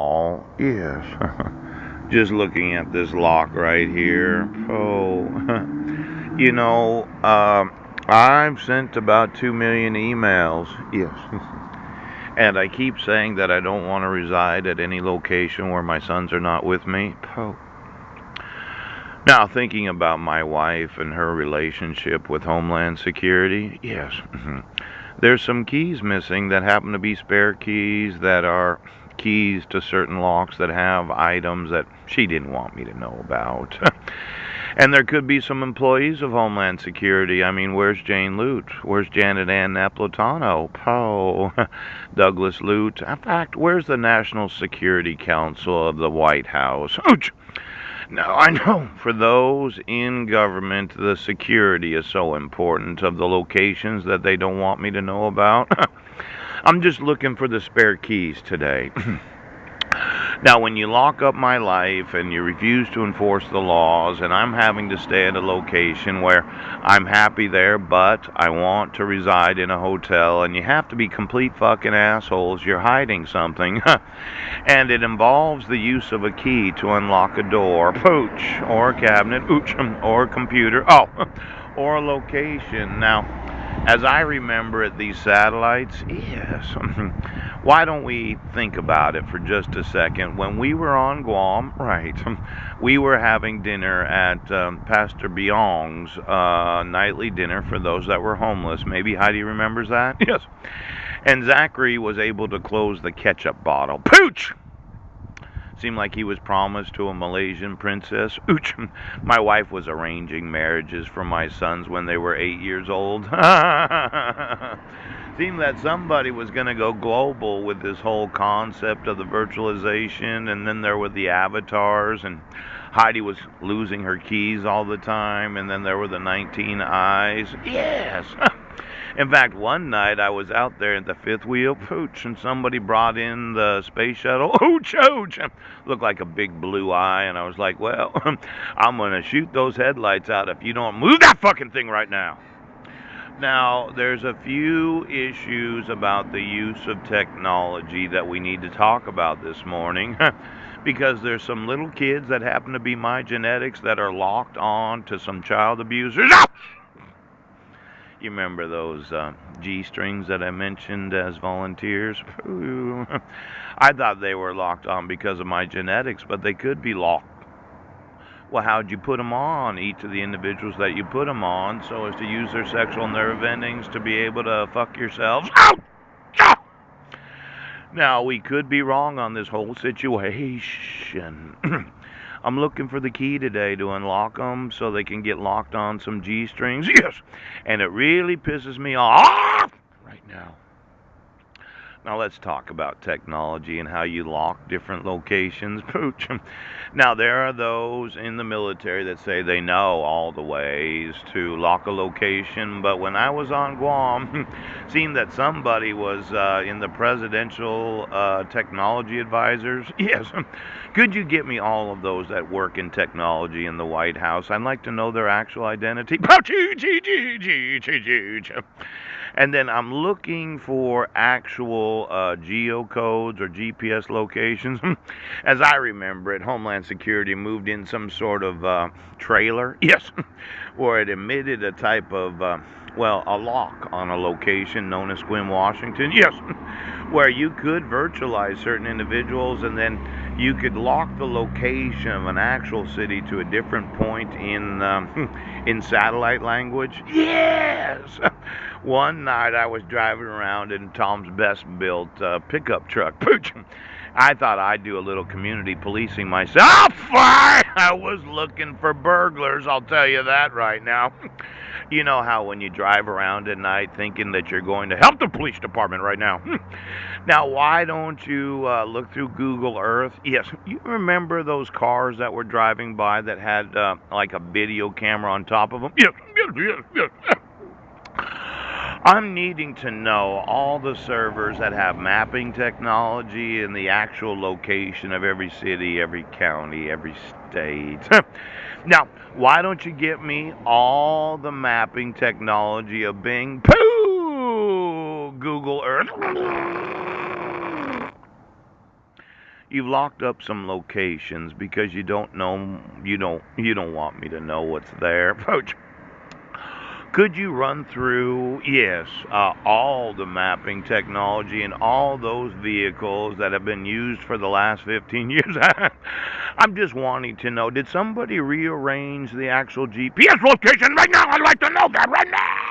Oh, yes. Just looking at this lock right here. Oh, you know, I've sent about 2 million emails. Yes. And I keep saying that I don't want to reside at any location where my sons are not with me. Oh. Now, thinking about my wife and her relationship with Homeland Security, yes. There's some keys missing that happen to be spare keys that are keys to certain locks that have items that she didn't want me to know about. And there could be some employees of Homeland Security. I mean, where's Jane Lute? Where's Janet Ann Napolitano? Oh, Douglas Lute. In fact, where's the National Security Council of the White House? Ouch! Now, I know for those in government, the security is so important of the locations that they don't want me to know about. I'm just looking for the spare keys today. Now, when you lock up my life and you refuse to enforce the laws, and I'm having to stay at a location where I'm happy there, but I want to reside in a hotel, and you have to be complete fucking assholes, you're hiding something. And it involves the use of a key to unlock a door, pooch, or a cabinet, ooch, or a computer, oh, or a location. Now, as I remember it, these satellites, yes. Why don't we think about it for just a second? When we were on Guam, right, we were having dinner at Pastor Byong's nightly dinner for those that were homeless. Maybe Heidi remembers that? Yes. And Zachary was able to close the ketchup bottle. Pooch! Seemed like he was promised to a Malaysian princess. Ooch! My wife was arranging marriages for my sons when they were 8 years old. Seemed that somebody was going to go global with this whole concept of the virtualization, and then there were the avatars, and Heidi was losing her keys all the time, and then there were the 19 eyes. Yes! In fact, one night I was out there at the fifth wheel, pooch, and somebody brought in the space shuttle. Ooch, ooch! Looked like a big blue eye, and I was like, well, I'm going to shoot those headlights out if you don't move that fucking thing right now. Now, there's a few issues about the use of technology that we need to talk about this morning. Because there's some little kids that happen to be my genetics that are locked on to some child abusers. You remember those G strings that I mentioned as volunteers? I thought they were locked on because of my genetics, but they could be locked. Well, how'd you put them on? Each of the individuals that you put them on so as to use their sexual nerve endings to be able to fuck yourselves. Ouch! Now, we could be wrong on this whole situation. I'm looking for the key today to unlock them so they can get locked on some G strings. Yes! And it really pisses me off right now. Now let's talk about technology and how you lock different locations. Pooch. Now there are those in the military that say they know all the ways to lock a location, but when I was on Guam, seemed that somebody was in the presidential technology advisors. Yes. Could you get me all of those that work in technology in the White House? I'd like to know their actual identity. And then I'm looking for actual geocodes or GPS locations. As I remember it, Homeland Security moved in some sort of trailer, yes, where it emitted a type of, a lock on a location known as Squim, Washington, yes, where you could virtualize certain individuals and then you could lock the location of an actual city to a different point in satellite language. Yes. One night I was driving around in Tom's best built pickup truck. Pooch. I thought I'd do a little community policing myself. I was looking for burglars, I'll tell you that right now. You know how when you drive around at night thinking that you're going to help the police department right now. Now, why don't you look through Google Earth? Yes, you remember those cars that were driving by that had like a video camera on top of them? Yes, yes, yes, yes. I'm needing to know all the servers that have mapping technology and the actual location of every city, every county, every state. Now, why don't you get me all the mapping technology of Bing, Pooh, Google Earth? You've locked up some locations because you don't know, you don't want me to know what's there. Could you run through, yes, all the mapping technology and all those vehicles that have been used for the last 15 years? I'm just wanting to know, did somebody rearrange the actual GPS location right now? I'd like to know that right now.